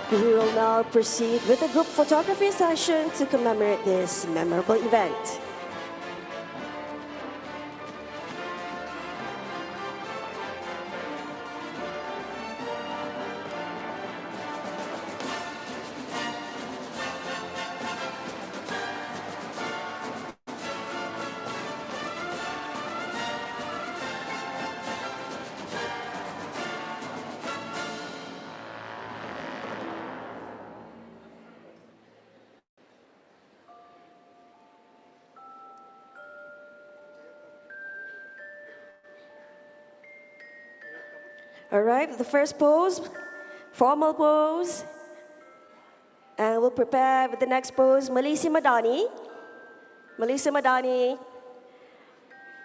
We will now proceed with a group photography session to commemorate this memorable event. All right, the first pose, formal pose. And we'll prepare with the next pose, Melissa Madani. Melissa Madani.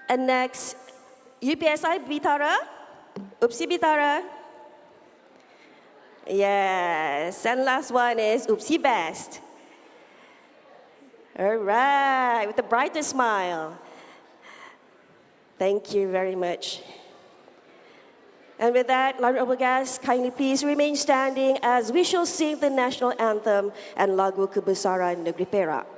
And next, UPSI Bitara. Upsi Bitara. Yes, and last one is Upsi Best. All right, with a brighter smile. Thank you very much. And with that, honorable guests, kindly please remain standing as we shall sing the national anthem and lagu kebesaran negeri Perak.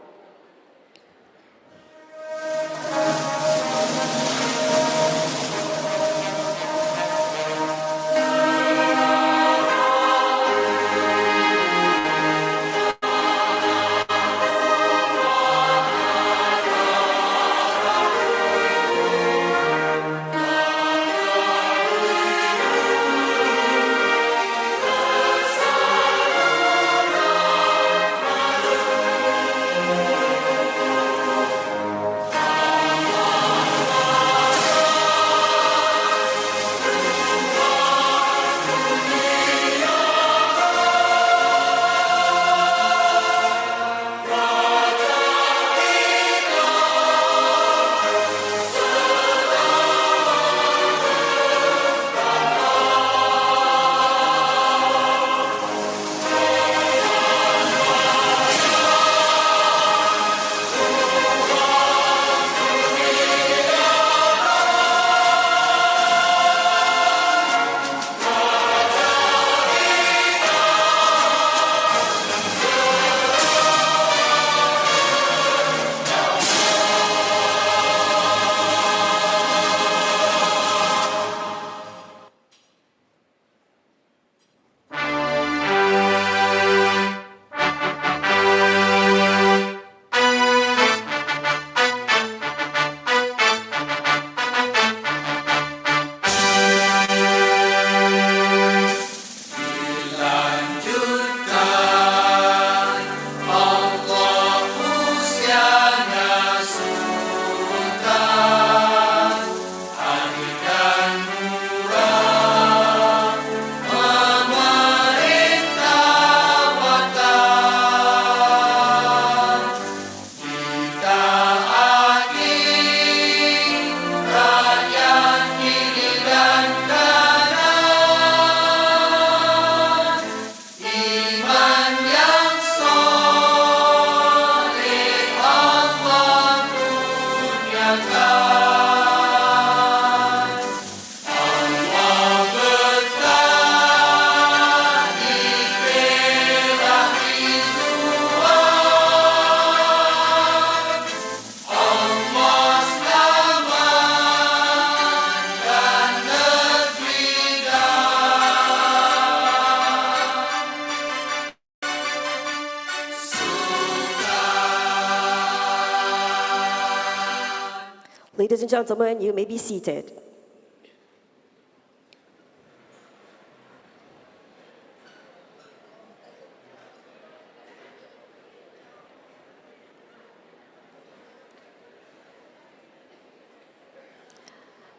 Ladies and gentlemen, you may be seated.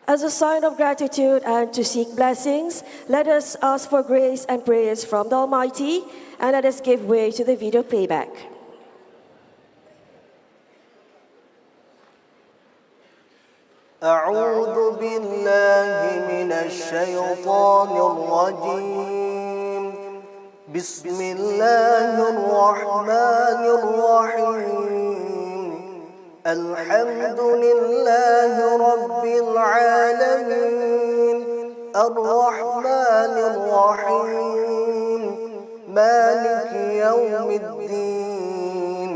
As a sign of gratitude and to seek blessings, let us ask for grace and prayers from the Almighty, and let us give way to the video playback. أعوذ بالله من الشيطان الرجيم بسم الله الرحمن الرحيم الحمد لله رب العالمين الرحمن الرحيم مالك يوم الدين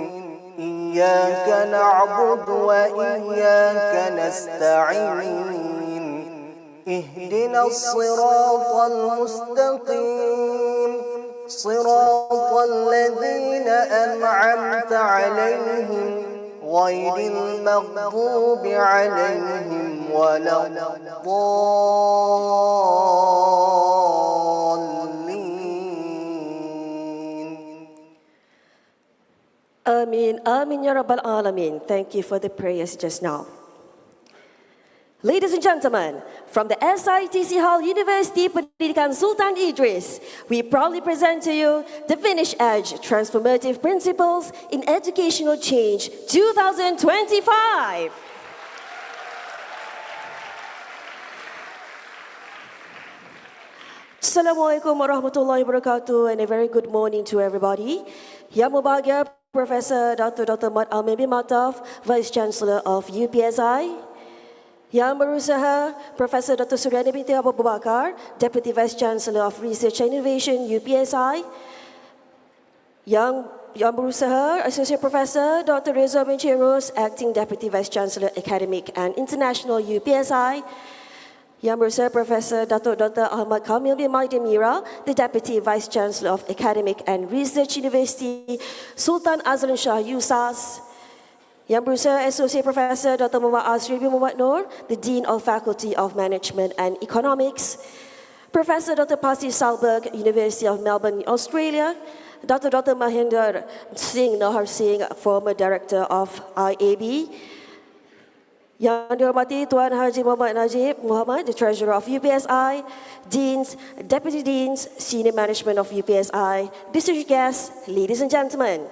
إياك نعبد وإياك نستعين اهدنا الصراط المستقيم صراط الذين أنعمت عليهم غير المغضوب عليهم ولا الضالين. Amin, Amin Ya Rabbal Alamin. Thank you for the prayers just now. Ladies and gentlemen, from the SITC Hall University Pendidikan Sultan Idris, we proudly present to you the Finish Edge Transformative Principles in Educational Change 2025. Assalamualaikum warahmatullahi wabarakatuh and a very good morning to everybody. Yang berbahagia Profesor Dr. Malim bin Mataf, Vice Chancellor of UPSI. Yang berusaha Profesor Dr. Suryani binti Abu Bakar, Deputy Vice Chancellor of Research and Innovation UPSI. Yang berusaha Associate Professor Dr. Reza bin Cheros, Acting Deputy Vice Chancellor Academic and International UPSI. Yang berusaha Profesor Dr. Ahmad Kamil bin Maidin Mira, the Deputy Vice Chancellor of Academic and Research University, Sultan Azlan Shah USAS. Yang berusaha Associate Professor Dr. Muhammad Asri bin Muhammad Noor, the Dean of Faculty of Management and Economics. Professor Dr. Pasi Sahlberg, University of Melbourne, Australia. Dr. Mahinder Singh Nahar Singh, former Director of IAB. Yang dihormati Tuan Haji Muhammad Najib Muhammad, the Treasurer of UPSI, Deans, Deputy Deans, Senior Management of UPSI, distinguished guests, ladies and gentlemen.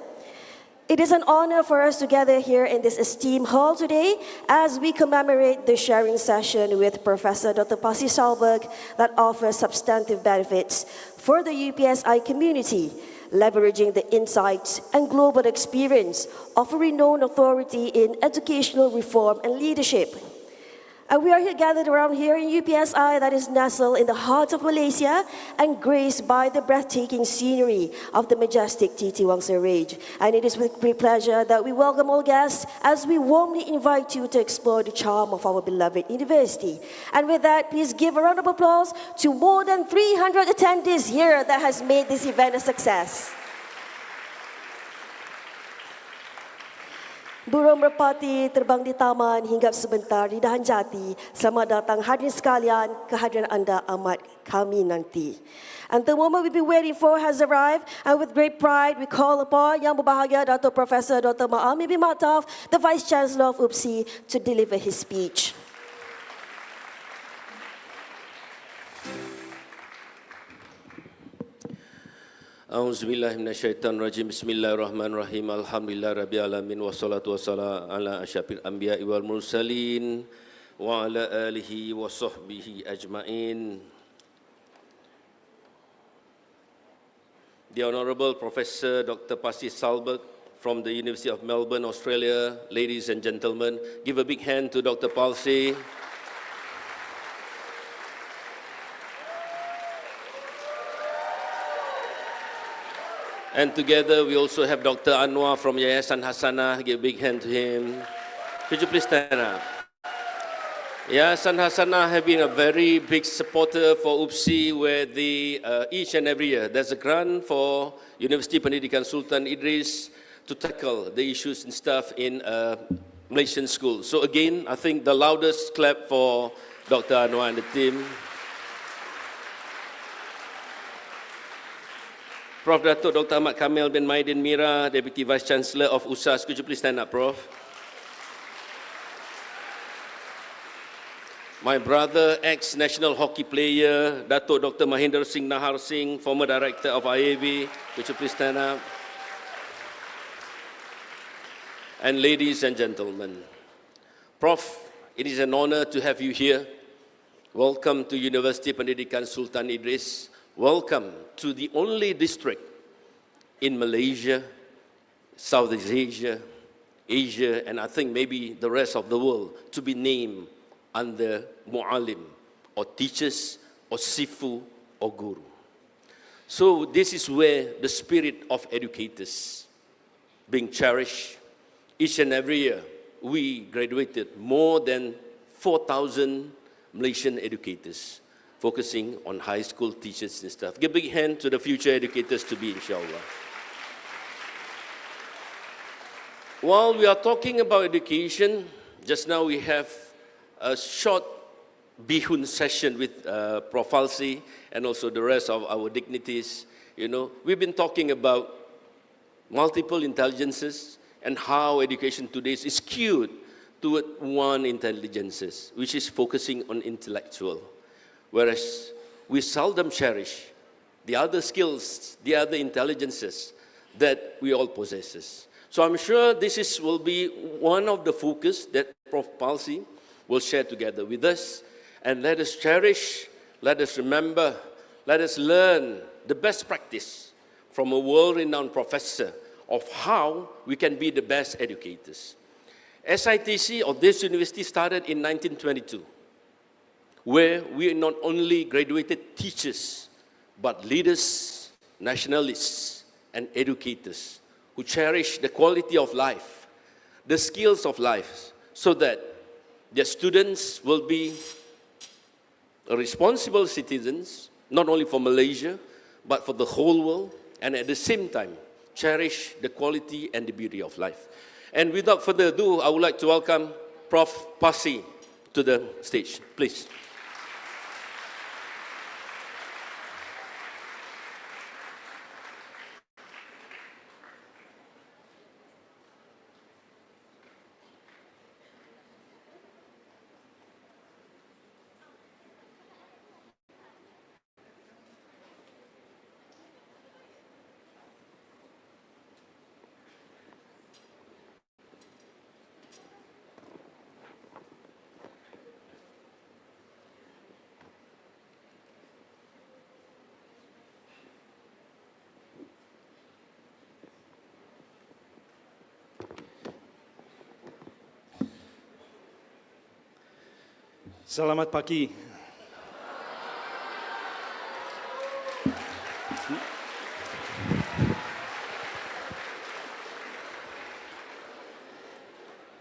It is an honor for us to gather here in this esteemed hall today as we commemorate the sharing session with Professor Dr. Pasi Sahlberg that offers substantive benefits for the UPSI community, leveraging the insights and global experience of a renowned authority in educational reform and leadership. And we are here gathered around here in UPSI that is nestled in the heart of Malaysia and graced by the breathtaking scenery of the majestic Titi Wangsa Range. And it is with great pleasure that we welcome all guests as we warmly invite you to explore the charm of our beloved university. And with that, please give a round of applause to more than 300 attendees here that has made this event a success. Burung merpati terbang di taman hinggap sebentar di dahan jati. Selamat datang hadirin sekalian, kehadiran anda amat kami nanti. And the moment we've been waiting for has arrived, and with great pride we call upon Yang berbahagia Dato' Profesor Dr. Malim bin Mataf, the Vice Chancellor of UPSI, to deliver his speech. A'udzubillahi minasyaitonirrajim. Bismillahirrahmanirrahim. Alhamdulillah rabbil alamin wassalatu wassalamu ala asyrafil anbiya'i wal mursalin wa ala alihi wa sahbihi ajmain. The Honorable Professor Dr. Pasi Sahlberg from the University of Melbourne, Australia. Ladies and gentlemen, give a big hand to Dr. Pasi. And together we also have Dr. Anwar from Yayasan Hasanah. Give a big hand to him. Could you please stand up? Yayasan Hasanah have been a very big supporter for UPSI, where each and every year there's a grant for Universiti Pendidikan Sultan Idris to tackle the issues and stuff in Malaysian schools. So again, I think the loudest clap for Dr. Anwar and the team. Prof. Dato' Dr. Ahmad Kamil bin Maidin Mira, Deputy Vice Chancellor of USAS. Could you please stand up, Prof? My brother, ex-national hockey player, Dato' Dr. Mahinder Singh Nahar Singh, former director of IAB. Could you please stand up? And ladies and gentlemen, Prof, it is an honor to have you here. Welcome to Universiti Pendidikan Sultan Idris. Welcome to the only district in Malaysia, Southeast Asia, Asia, and I think maybe the rest of the world to be named under Mu'alim, or teachers, or Sifu, or Guru. So this is where the spirit of educators being cherished. Each and every year, we graduated more than 4,000 Malaysian educators, focusing on high school teachers and stuff. Give a big hand to the future educators to be, inshallah. While we are talking about education, just now we have a short bihun session with Prof. Falsi and also the rest of our dignitaries. You know, we've been talking about multiple intelligences and how education today is skewed toward one intelligences, which is focusing on intellectual, whereas we seldom cherish the other skills, the other intelligences that we all possess. So I'm sure this will be one of the focus that Prof. Falsi will share together with us. And let us cherish, let us remember, let us learn the best practice from a world-renowned professor of how we can be the best educators. SITC of this university started in 1922, where we not only graduated teachers, but leaders, nationalists, and educators who cherish the quality of life, the skills of life, so that their students will be responsible citizens, not only for Malaysia, but for the whole world, and at the same time, cherish the quality and the beauty of life. And without further ado, I would like to welcome Prof. Falsi to the stage, please. Selamat pagi.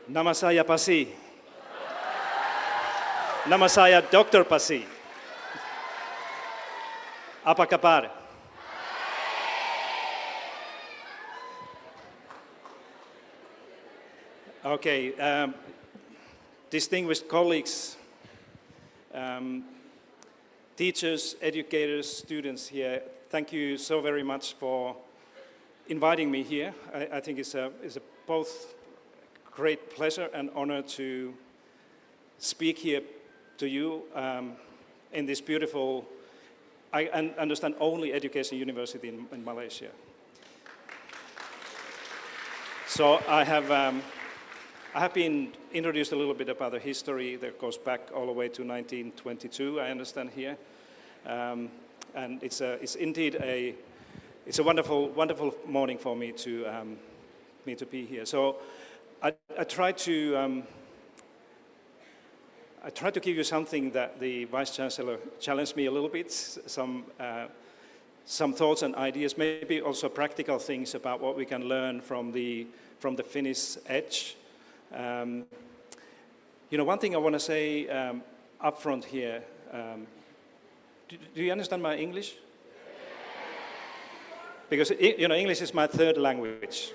Nama saya Pasi. Nama saya Dr. Pasi. Apa kabar? Okay, distinguished colleagues, teachers, educators, students here, thank you so very much for inviting me here. I think it's a both great pleasure and honor to speak here to you in this beautiful, I understand, only education university in Malaysia. So I have been introduced a little bit about the history that goes back all the way to 1922, I understand here. And it's indeed a wonderful, wonderful morning for me to be here. So I try to give you something that the Vice Chancellor challenged me a little bit, some thoughts and ideas, maybe also practical things about what we can learn from the Finnish edge. You know, one thing I want to say up front here, do you understand my English? Because, you know, English is my third language.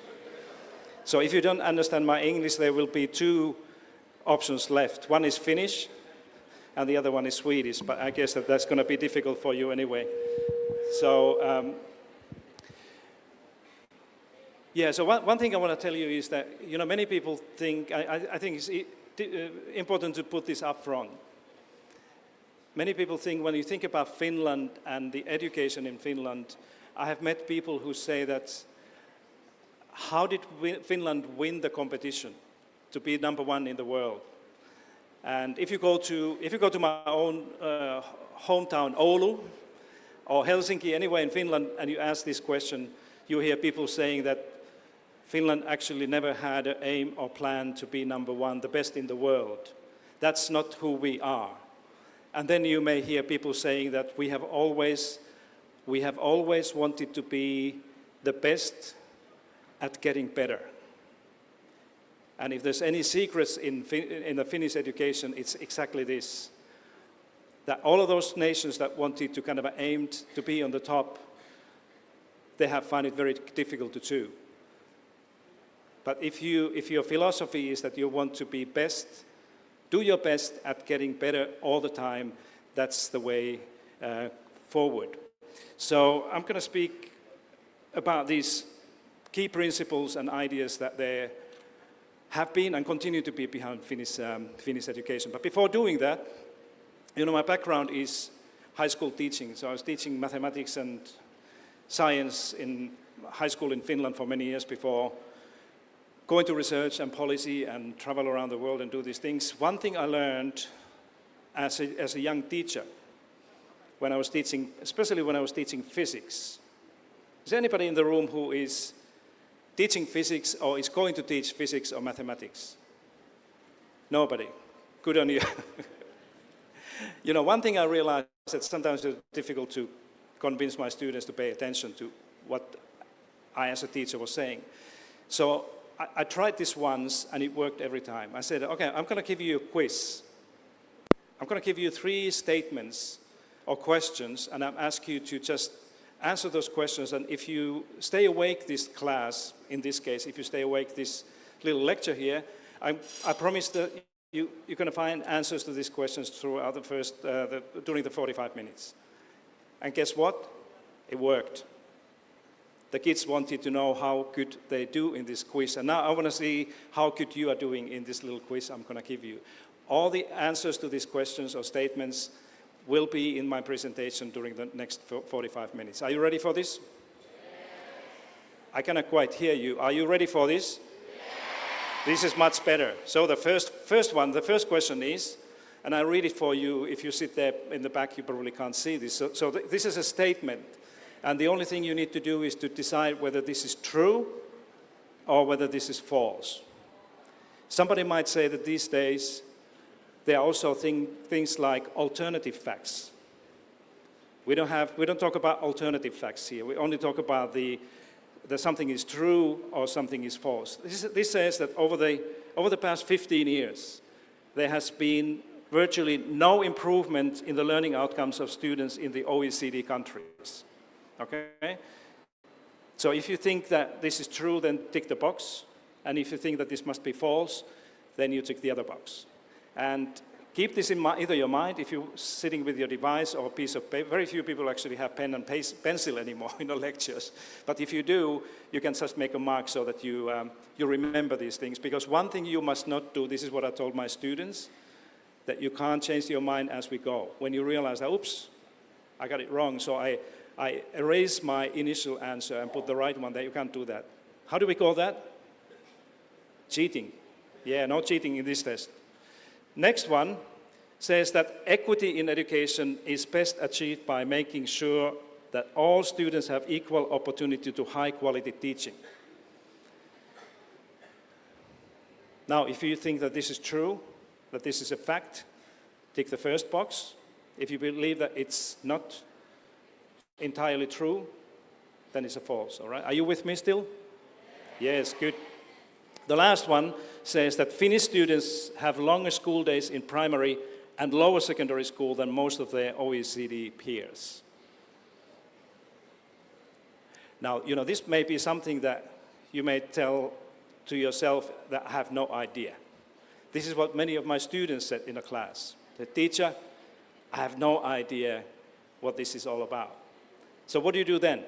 So if you don't understand my English, there will be two options left. One is Finnish, and the other one is Swedish, but I guess that's going to be difficult for you anyway. So, yeah, so one thing I want to tell you is that, you know, many people think, I think it's important to put this up front. Many people think, when you think about Finland and the education in Finland, I have met people who say that, how did Finland win the competition to be #1 in the world? And if you go to my own hometown, Oulu, or Helsinki, anywhere in Finland, and you ask this question, you hear people saying that Finland actually never had an aim or plan to be #1, the best in the world. That's not who we are. And then you may hear people saying that we have always we have always wanted to be the best at getting better. And if there's any secrets in the Finnish education, it's exactly this. That all of those nations that wanted to kind of aimed to be on the top, they have found it very difficult to do. But if your philosophy is that you want to be best, do your best at getting better all the time, that's the way forward. So I'm going to speak about these key principles and ideas that there have been and continue to be behind Finnish education. But before doing that, you know, my background is high school teaching. So I was teaching mathematics and science in high school in Finland for many years before going to research and policy and travel around the world and do these things. One thing I learned as a young teacher when I was teaching, especially when I was teaching physics. Is there anybody in the room who is teaching physics or is going to teach physics or mathematics? Nobody. Good on you. You know, one thing I realized that sometimes it's difficult to convince my students to pay attention to what I as a teacher was saying. So I tried this once and it worked every time. I said, okay, I'm going to give you a quiz. I'm going to give you 3 statements or questions and I'm asking you to just answer those questions. And if you stay awake this class, in this case, if you stay awake this little lecture here, I promise that you're going to find answers to these questions throughout during the 45 minutes. And guess what? It worked. The kids wanted to know how good they do in this quiz. And now I want to see how good you are doing in this little quiz I'm going to give you. All the answers to these questions or statements will be in my presentation during the next 45 minutes. Are you ready for this? Yes. I cannot quite hear you. Are you ready for this? Yes. This is much better. So the first question is, and I read it for you. If you sit there in the back, you probably can't see this. So this is a statement. And the only thing you need to do is to decide whether this is true or whether this is false. Somebody might say that these days there are also things like alternative facts. We don't talk about alternative facts here. We only talk about that something is true or something is false. This says that over the past 15 years, there has been virtually no improvement in the learning outcomes of students in the OECD countries. Okay? So if you think that this is true, then tick the box. And if you think that this must be false, then you tick the other box. And keep this in either your mind, if you're sitting with your device or a piece of paper. Very few people actually have pen and pencil anymore in the lectures. But if you do, you can just make a mark so that you remember these things. Because one thing you must not do, this is what I told my students, that you can't change your mind as we go. When you realize that, oops, I got it wrong, so I erase my initial answer and put the right one there. You can't do that. How do we call that? Cheating. Yeah, no cheating in this test. Next one says that equity in education is best achieved by making sure that all students have equal opportunity to high-quality teaching. Now, if you think that this is true, that this is a fact, tick the first box. If you believe that it's not entirely true, then it's a false, all right? Are you with me still? Yes, good. The last one says that Finnish students have longer school days in primary and lower secondary school than most of their OECD peers. Now, you know, this may be something that you may tell to yourself that I have no idea. This is what many of my students said in a class. The teacher, I have no idea what this is all about. So what do you do then?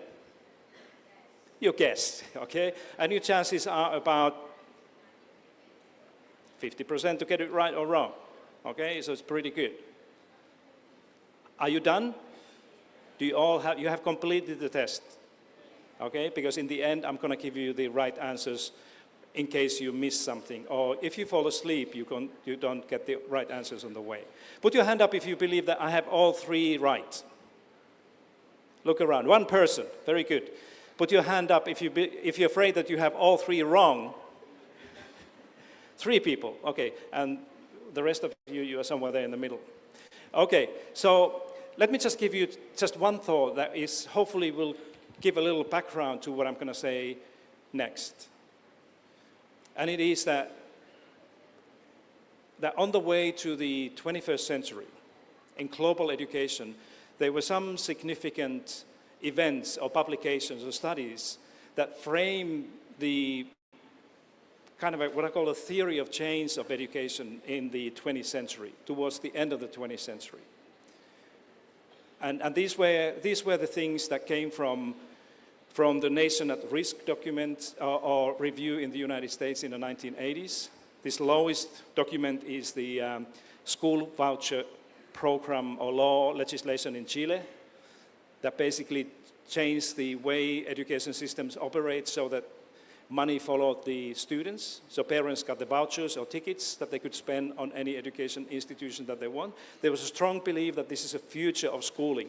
You guess, okay? And your chances are about 50% to get it right or wrong, okay? So it's pretty good. Are you done? Do you all have, you have completed the test, okay? Because in the end, I'm gonna give you the right answers in case you miss something. Or if you fall asleep, you don't get the right answers on the way. Put your hand up if you believe that I have all 3 right. Look around. 1 person. Very good. Put your hand up if you're afraid that you have all 3 wrong. 3 people. Okay. And the rest of you are somewhere there in the middle. Okay. So let me just give you just one thought that is hopefully will give a little background to what I'm going to say next. And it is that on the way to the 21st century, in global education, there were some significant events or publications or studies that frame the kind of what I call a theory of change of education in the 20th century, towards the end of the 20th century. And these were the things that came from the Nation at Risk document or review in the United States in the 1980s. This lowest document is the school voucher program or law legislation in Chile that basically changed the way education systems operate so that money followed the students. So parents got the vouchers or tickets that they could spend on any education institution that they want. There was a strong belief that this is a future of schooling,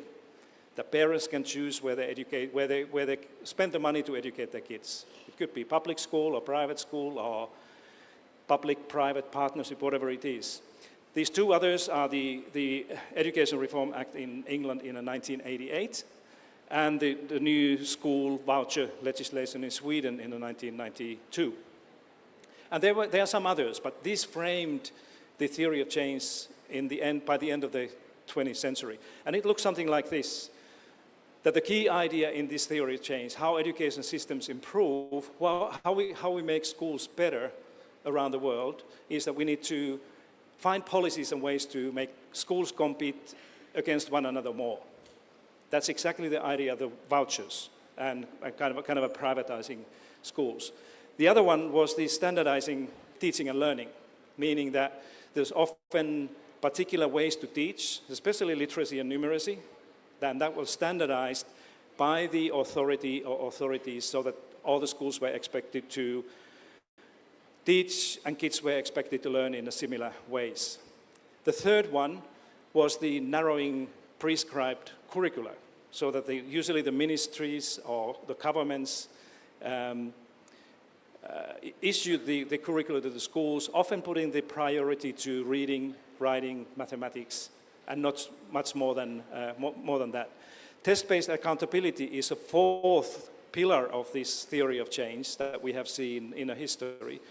that parents can choose where they spend the money to educate their kids. It could be public school or private school or public-private partnership, whatever it is. These two others are the Education Reform Act in England in 1988 and the new school voucher legislation in Sweden in 1992. And there are some others, but these framed the theory of change by the end of the 20th century. And it looks something like this, that the key idea in this theory of change, how education systems improve, well, how we make schools better around the world, is that we need to find policies and ways to make schools compete against one another more. That's exactly the idea of the vouchers and kind of a privatizing schools. The other one was the standardizing teaching and learning, meaning that there's often particular ways to teach, especially literacy and numeracy, and that was standardized by the authority or authorities so that all the schools were expected to teach and kids were expected to learn in similar ways. The third one was the narrowing prescribed curricula, so that usually the ministries or the governments issued the curricula to the schools, often putting the priority to reading, writing, mathematics, and not much more than that. Test-based accountability is a fourth pillar of this theory of change that we have seen in a history.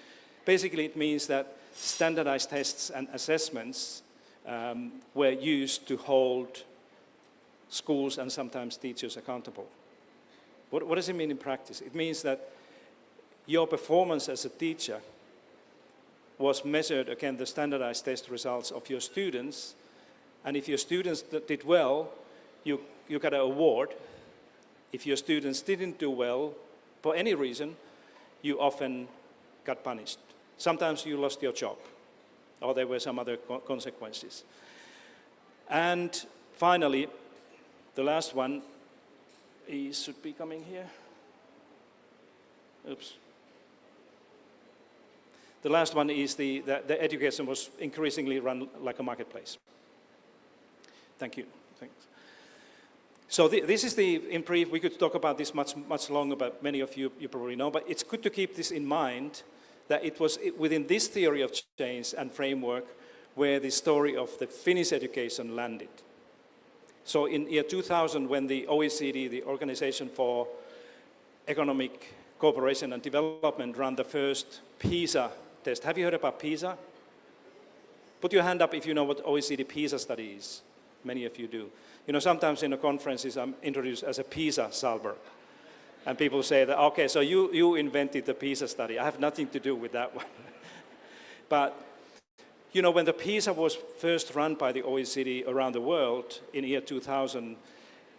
Basically, it means that standardized tests and assessments were used to hold schools and sometimes teachers accountable. What does it mean in practice? It means that your performance as a teacher was measured against the standardized test results of your students, and if your students did well, you got an award. If your students didn't do well, for any reason, you often got punished. Sometimes you lost your job, or there were some other consequences. And finally, the last one should be coming here. Oops. The last one is the education was increasingly run like a marketplace. Thank you. Thanks. So this is in brief, we could talk about this much longer, but many of you probably know, but it's good to keep this in mind, that it was within this theory of change and framework where the story of the Finnish education landed. So in year 2000, when the OECD, the Organization for Economic Cooperation and Development, ran the first PISA test. Have you heard about PISA? Put your hand up if you know what OECD PISA study is. Many of you do. You know, sometimes in the conferences I'm introduced as a PISA Sahlberg. And people say that, okay, so you invented the PISA study. I have nothing to do with that one. But, you know, when the PISA was first run by the OECD around the world in year 2000,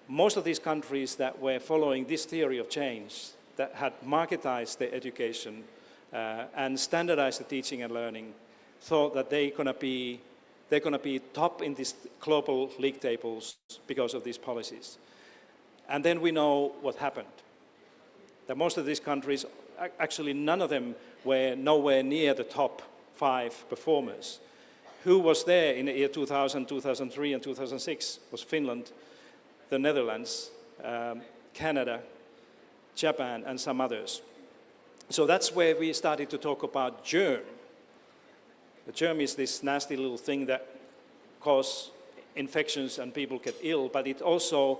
most of these countries that were following this theory of change, that had marketized their education and standardized the teaching and learning, thought that they're going to be top in these global league tables because of these policies. And then we know what happened. That most of these countries, actually none of them were nowhere near the top 5 performers. Who was there in the year 2000, 2003, and 2006 was Finland, the Netherlands, Canada, Japan, and some others. So that's where we started to talk about germ. The germ is this nasty little thing that causes infections and people get ill, but it also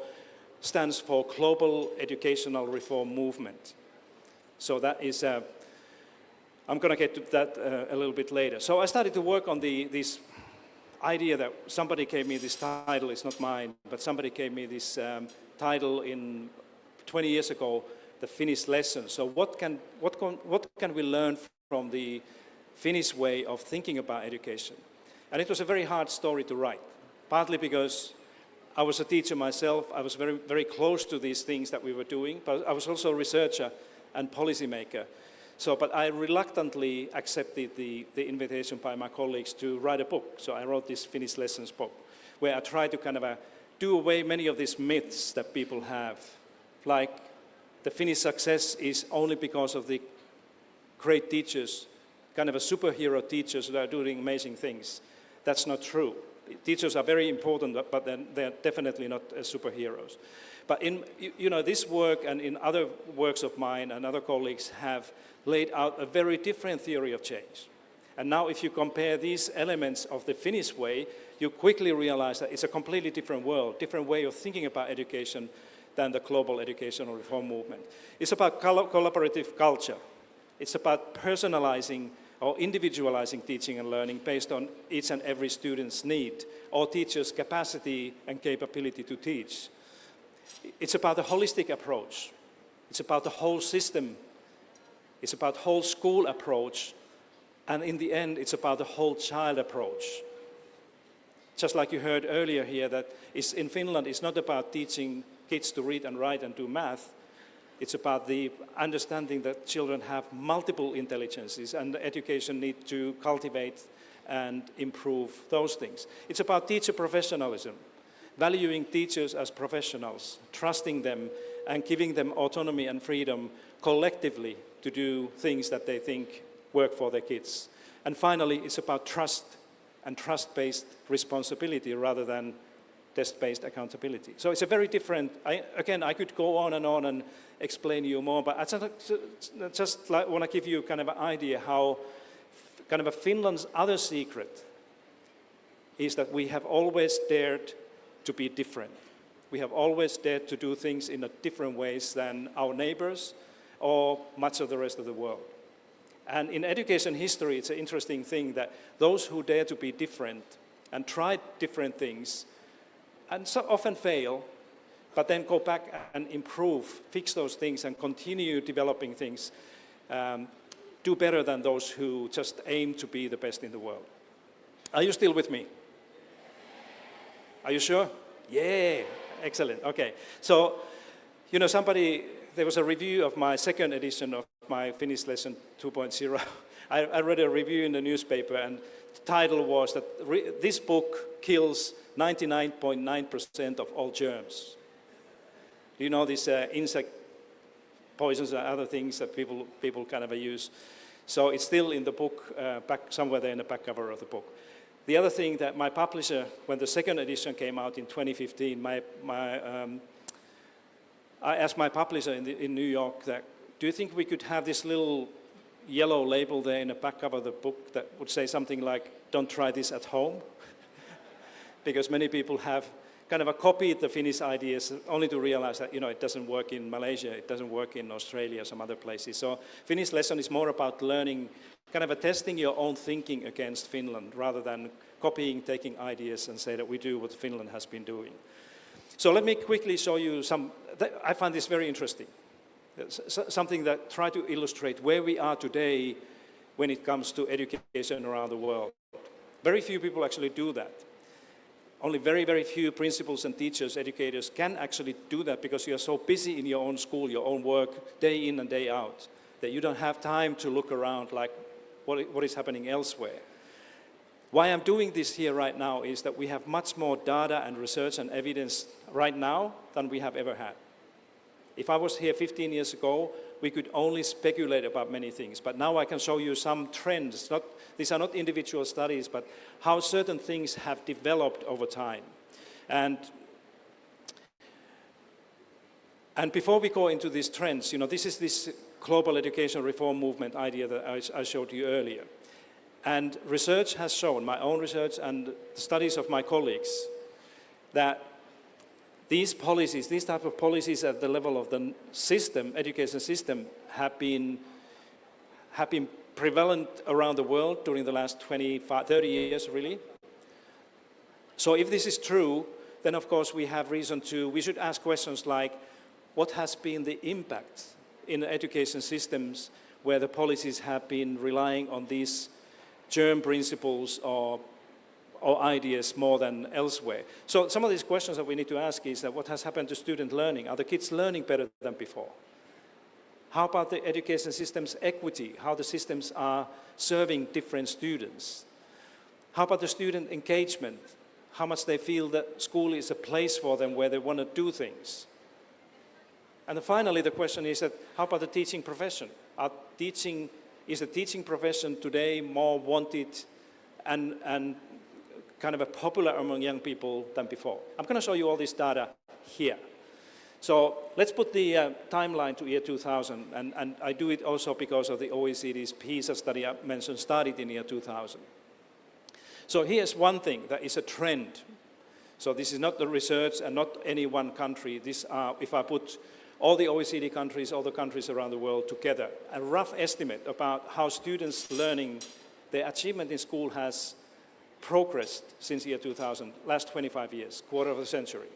stands for Global Educational Reform Movement. So that is, I'm going to get to that a little bit later. So I started to work on this idea that somebody gave me this title. It's not mine, but somebody gave me this title in 20 years ago, the Finnish lesson. So what can we learn from the Finnish way of thinking about education? And it was a very hard story to write, partly because I was a teacher myself. I was very, very close to these things that we were doing, but I was also a researcher and policymaker. So, but I reluctantly accepted the invitation by my colleagues to write a book. So I wrote this Finnish lessons book, where I tried to kind of do away many of these myths that people have, like the Finnish success is only because of the great teachers, kind of a superhero teachers that are doing amazing things. That's not true. Teachers are very important, but they're definitely not superheroes. But in this work and in other works of mine and other colleagues have laid out a very different theory of change. And now if you compare these elements of the Finnish way, you quickly realize that it's a completely different world, different way of thinking about education than the global educational reform movement. It's about collaborative culture. It's about personalizing or individualizing teaching and learning based on each and every student's need or teacher's capacity and capability to teach. It's about a holistic approach. It's about the whole system. It's about whole school approach. And in the end, it's about the whole child approach. Just like you heard earlier here, that in Finland, it's not about teaching kids to read and write and do math. It's about the understanding that children have multiple intelligences and education needs to cultivate and improve those things. It's about teacher professionalism, valuing teachers as professionals, trusting them and giving them autonomy and freedom collectively to do things that they think work for their kids. And finally, it's about trust and trust-based responsibility rather than test-based accountability. So it's a very different, again, I could go on and explain you more, but I just want to give you kind of an idea how kind of Finland's other secret is that we have always dared to be different. We have always dared to do things in different ways than our neighbors or much of the rest of the world. And in education history, it's an interesting thing that those who dare to be different and try different things and so often fail, but then go back and improve, fix those things and continue developing things, do better than those who just aim to be the best in the world. Are you still with me? Are you sure? Yeah, excellent, okay. So, there was a review of my second edition of my Finnish lesson 2.0. I read a review in the newspaper and the title was that this book kills 99.9% of all germs. Do you know these insect poisons and other things that people kind of use? So it's still in the book, back somewhere there in the back cover of the book. The other thing that my publisher, when the second edition came out in 2015, I asked my publisher in New York that, do you think we could have this little yellow label there in the back cover of the book that would say something like, don't try this at home? Because many people have kind of copied the Finnish ideas only to realize that, it doesn't work in Malaysia, it doesn't work in Australia, some other places. So Finnish lesson is more about learning, kind of testing your own thinking against Finland rather than copying, taking ideas and say that we do what Finland has been doing. So let me quickly show you I find this very interesting. Something that try to illustrate where we are today when it comes to education around the world. Very few people actually do that. Only very, very few principals and teachers, educators can actually do that because you are so busy in your own school, your own work, day in and day out, that you don't have time to look around like what is happening elsewhere. Why I'm doing this here right now is that we have much more data and research and evidence right now than we have ever had. If I was here 15 years ago, we could only speculate about many things, but now I can show you some trends. These are not individual studies, but how certain things have developed over time. And before we go into these trends, this is this global education reform movement idea that I showed you earlier. And research has shown, my own research and the studies of my colleagues, that these policies, these type of policies at the level of the system, education system, have been prevalent around the world during the last 25, 30 years, really. So if this is true, then of course we should ask questions like, what has been the impact in education systems where the policies have been relying on these germ principles or ideas more than elsewhere? So some of these questions that we need to ask is that what has happened to student learning? Are the kids learning better than before? How about the education system's equity? How the systems are serving different students? How about the student engagement? How much they feel that school is a place for them where they want to do things? And then finally, the question is that, how about the teaching profession? Is the teaching profession today more wanted and kind of a popular among young people than before? I'm going to show you all this data here. So let's put the timeline to year 2000, and I do it also because of the OECD's PISA study I mentioned started in year 2000. So here's one thing that is a trend. So this is not the research and not any one country. These are, if I put all the OECD countries, all the countries around the world together, a rough estimate about how students' learning, their achievement in school has progressed since year 2000, last 25 years, quarter of a century.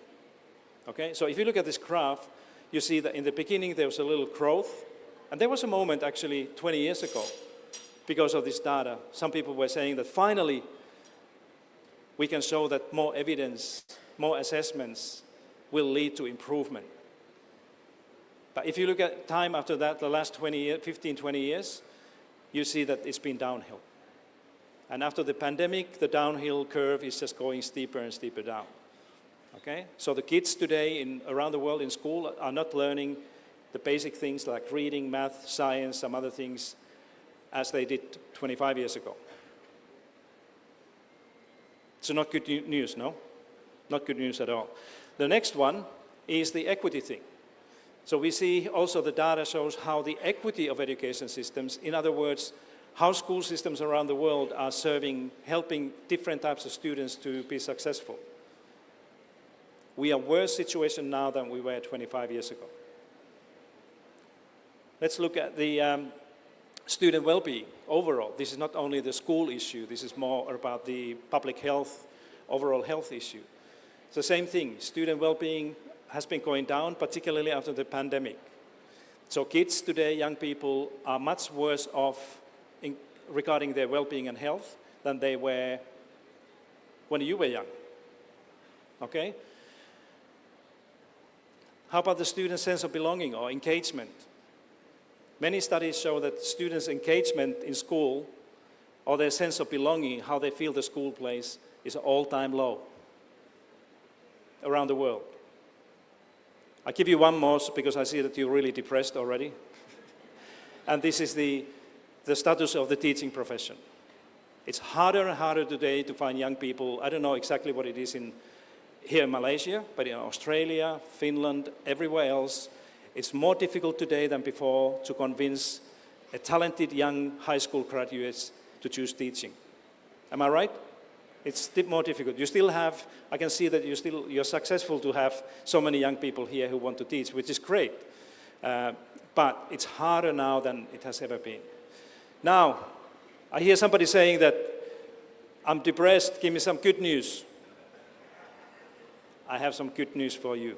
Okay, so if you look at this graph, you see that in the beginning there was a little growth, and there was a moment actually 20 years ago, because of this data, some people were saying that finally we can show that more evidence, more assessments will lead to improvement. But if you look at time after that, the last 15, 20 years, you see that it's been downhill. And after the pandemic, the downhill curve is just going steeper and steeper down. Okay? So the kids today around the world in school are not learning the basic things like reading, math, science, some other things as they did 25 years ago. So not good news, no? Not good news at all. The next one is the equity thing. So we see also the data shows how the equity of education systems, in other words, how school systems around the world are helping different types of students to be successful. We are in a worse situation now than we were 25 years ago. Let's look at the student well-being overall. This is not only the school issue, this is more about the public health, overall health issue. It's the same thing, student well-being has been going down, particularly after the pandemic. So kids today, young people, are much worse off regarding their well-being and health than they were when you were young. Okay? How about the student's sense of belonging or engagement? Many studies show that students' engagement in school or their sense of belonging, how they feel the school place, is an all-time low around the world. I'll give you one more because I see that you're really depressed already. And this is the status of the teaching profession. It's harder and harder today to find young people. I don't know exactly what it is here in Malaysia, but in Australia, Finland, everywhere else, it's more difficult today than before to convince a talented young high school graduates to choose teaching. Am I right? It's more difficult. You still have, I can see that you're successful to have so many young people here who want to teach, which is great. But it's harder now than it has ever been. Now, I hear somebody saying that I'm depressed, give me some good news. I have some good news for you.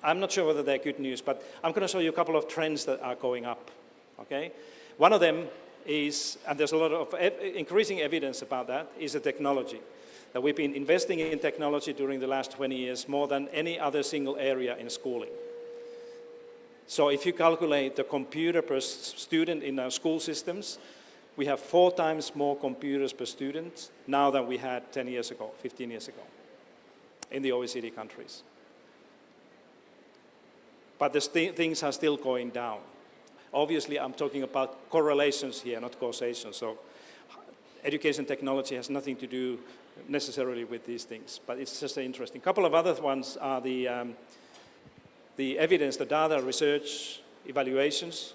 I'm not sure whether they're good news, but I'm going to show you a couple of trends that are going up. Okay? One of them is, and there's a lot of increasing evidence about that, is the technology. That we've been investing in technology during the last 20 years more than any other single area in schooling. So if you calculate the computer per student in our school systems, we have 4 times more computers per student now than we had 10 years ago, 15 years ago in the OECD countries. But the things are still going down. Obviously, I'm talking about correlations here, not causation. So education technology has nothing to do necessarily with these things, but it's just interesting. A couple of other ones are the evidence, the data, research, evaluations,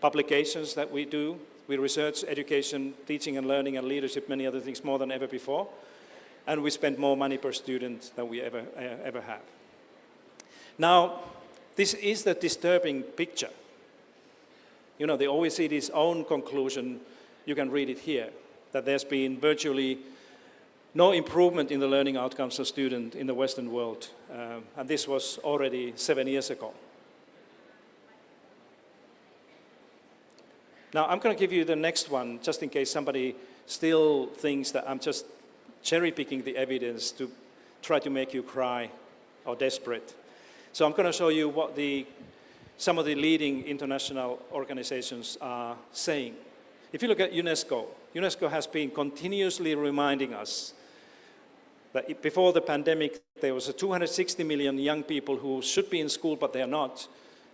publications that we do. We research education, teaching and learning and leadership, many other things more than ever before. and we spend more money per student than we ever have. Now, this is the disturbing picture. You know, the OECD's own conclusion, you can read it here, that there's been virtually no improvement in the learning outcomes of students in the Western world. And this was already 7 years ago. Now, I'm going to give you the next one, just in case somebody still thinks that I'm just cherry-picking the evidence to try to make you cry or desperate. So I'm going to show you what some of the leading international organizations are saying. If you look at UNESCO, UNESCO has been continuously reminding us that before the pandemic, there was 260 million young people who should be in school, but they are not.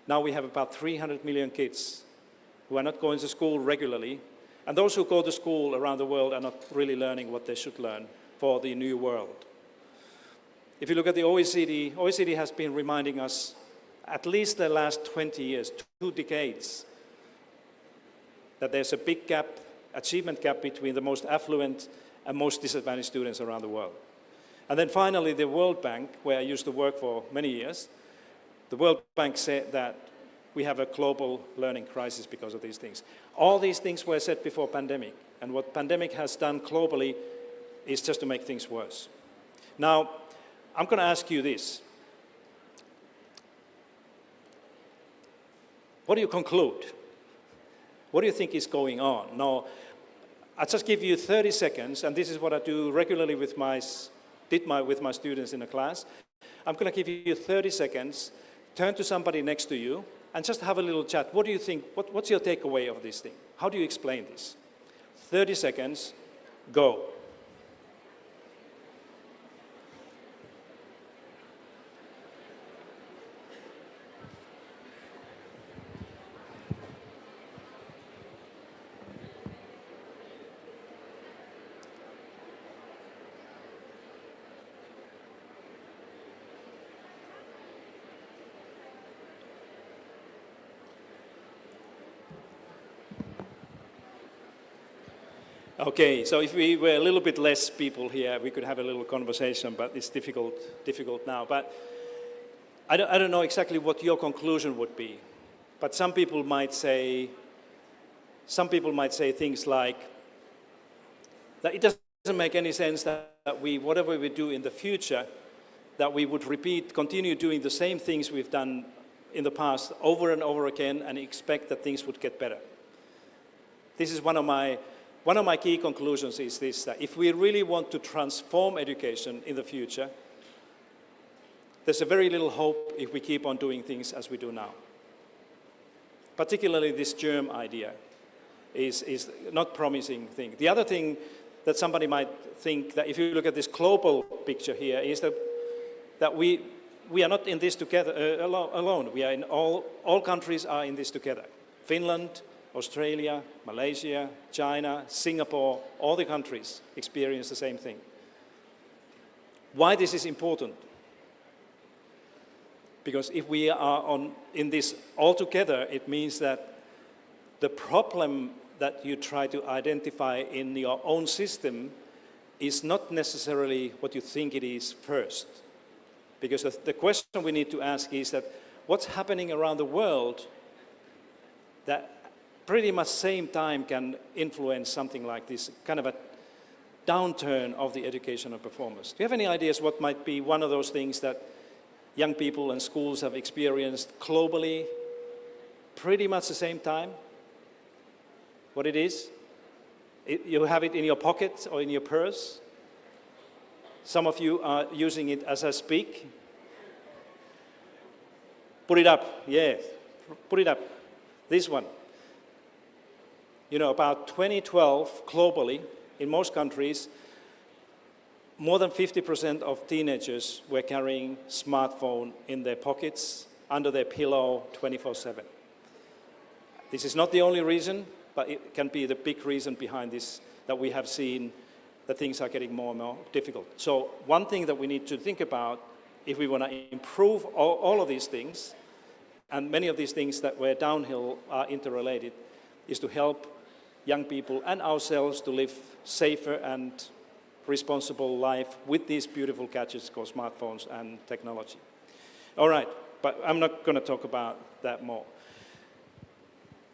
Now we have about 300 million kids who are not going to school regularly, and those who go to school around the world are not really learning what they should learn for the new world. If you look at the OECD, OECD has been reminding us at least the last 20 years, 2 decades, that there's a big gap, achievement gap between the most affluent and most disadvantaged students around the world. And then finally, the World Bank, where I used to work for many years, the World Bank said that we have a global learning crisis because of these things. All these things were said before pandemic, and what pandemic has done globally is just to make things worse. Now, I'm going to ask you this. What do you conclude? What do you think is going on? Now, I'll just give you 30 seconds, and this is what I do regularly with my students in a class. I'm going to give you 30 seconds, turn to somebody next to you, and just have a little chat. What do you think, what's your takeaway of this thing? How do you explain this? 30 seconds, go. Okay, so if we were a little bit less people here, we could have a little conversation, but it's difficult now. But I don't know exactly what your conclusion would be, but some people might say things like that it doesn't make any sense that whatever we do in the future, that we would continue doing the same things we've done in the past over and over again and expect that things would get better. This is one of my key conclusions is this, that if we really want to transform education in the future, there's a very little hope if we keep on doing things as we do now. Particularly this germ idea is not promising thing. The other thing that somebody might think, that if you look at this global picture here, is that we are not in this together alone. We are in all countries are in this together. Finland, Australia, Malaysia, China, Singapore, all the countries experience the same thing. Why this is important? Because if we are in this all together, it means that the problem that you try to identify in your own system is not necessarily what you think it is first. Because the question we need to ask is that what's happening around the world that pretty much same time can influence something like this, kind of a downturn of the educational performance. Do you have any ideas what might be one of those things that young people and schools have experienced globally pretty much the same time? What it is? You have it in your pocket or in your purse? Some of you are using it as I speak. Put it up, yes, put it up. This one. You know, about 2012, globally, in most countries, more than 50% of teenagers were carrying smartphone in their pockets, under their pillow, 24/7. This is not the only reason, but it can be the big reason behind this, that we have seen that things are getting more and more difficult. So one thing that we need to think about, if we want to improve all of these things, and many of these things that were downhill are interrelated, is to help young people and ourselves to live safer and responsible life with these beautiful gadgets called smartphones and technology. All right, but I'm not going to talk about that more.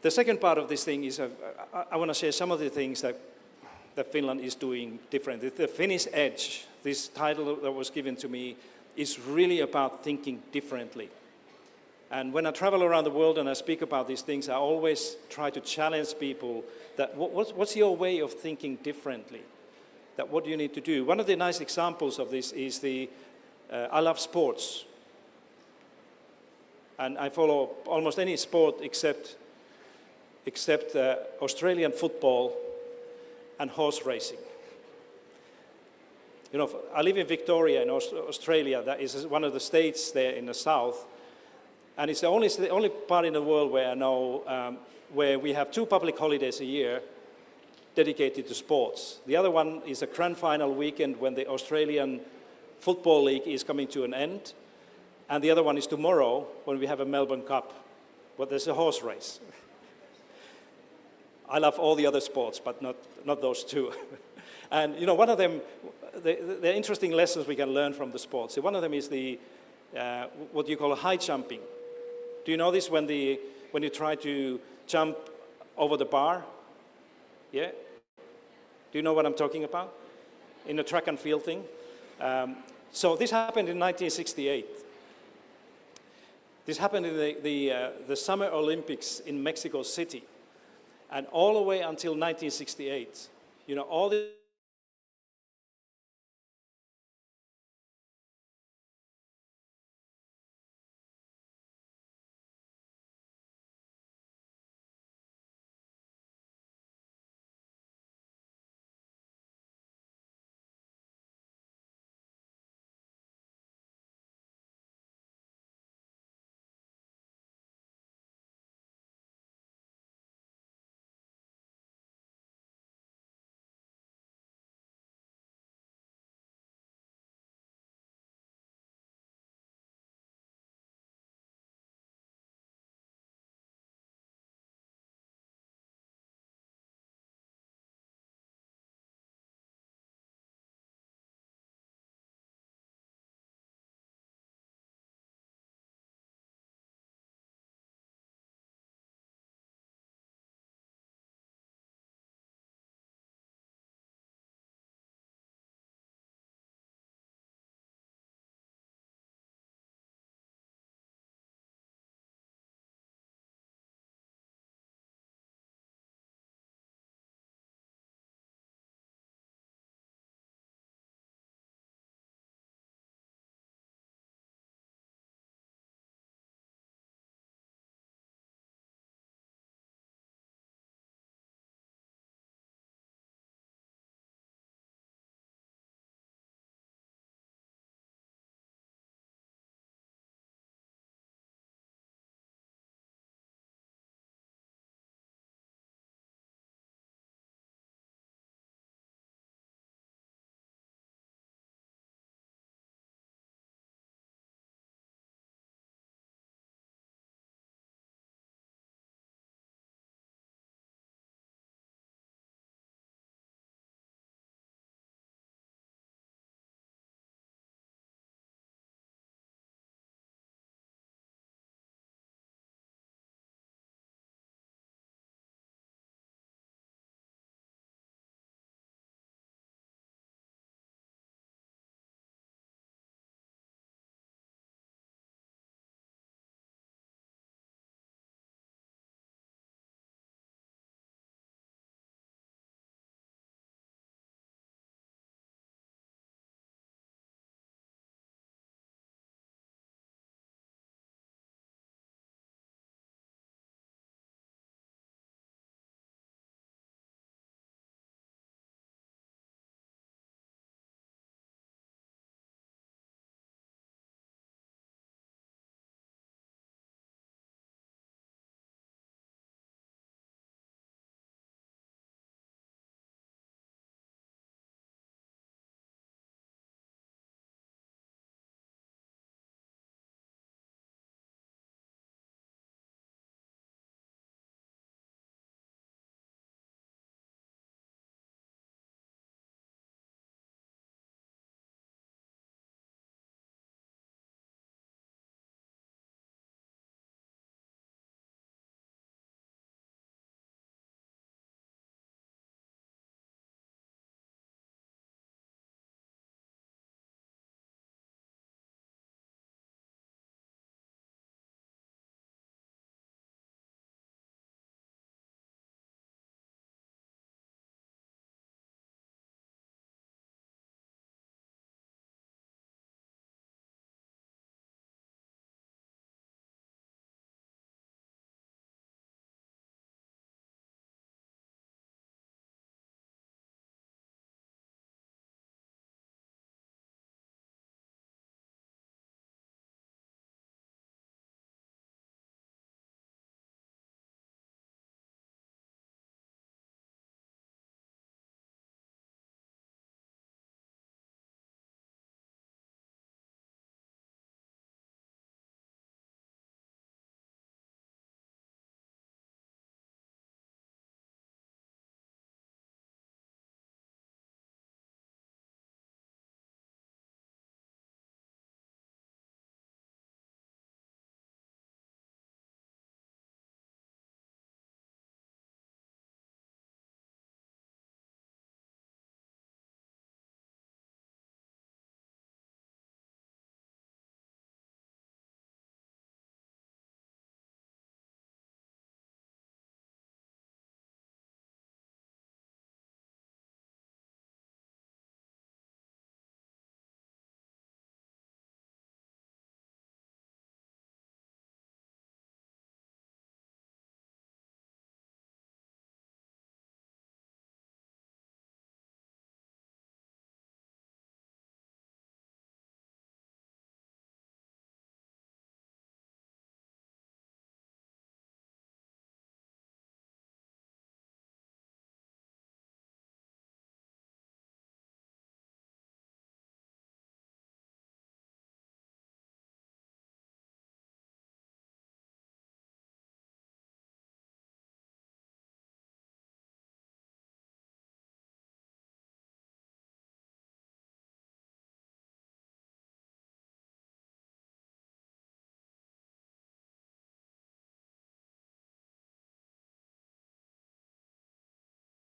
The second part of this thing is I want to share some of the things that Finland is doing different. The Finnish Edge, this title that was given to me, is really about thinking differently. And when I travel around the world and I speak about these things, I always try to challenge people that what's your way of thinking differently? That what do you need to do? One of the nice examples of this is I love sports. And I follow almost any sport except Australian football and horse racing. You know, I live in Victoria in Australia. That is one of the states there in the south. And it's the only part in the world where I know where we have 2 public holidays a year dedicated to sports. The other one is a grand final weekend when the Australian Football League is coming to an end. And the other one is tomorrow when we have a Melbourne Cup. But there's a horse race. I love all the other sports, but not those 2. And you know, one of them, the interesting lessons we can learn from the sports. One of them is what you call high jumping. Do you know this when you try to jump over the bar? Yeah? Do you know what I'm talking about? In a track and field thing. So this happened in 1968. This happened in the Summer Olympics in Mexico City. And all the way until 1968, you know, all the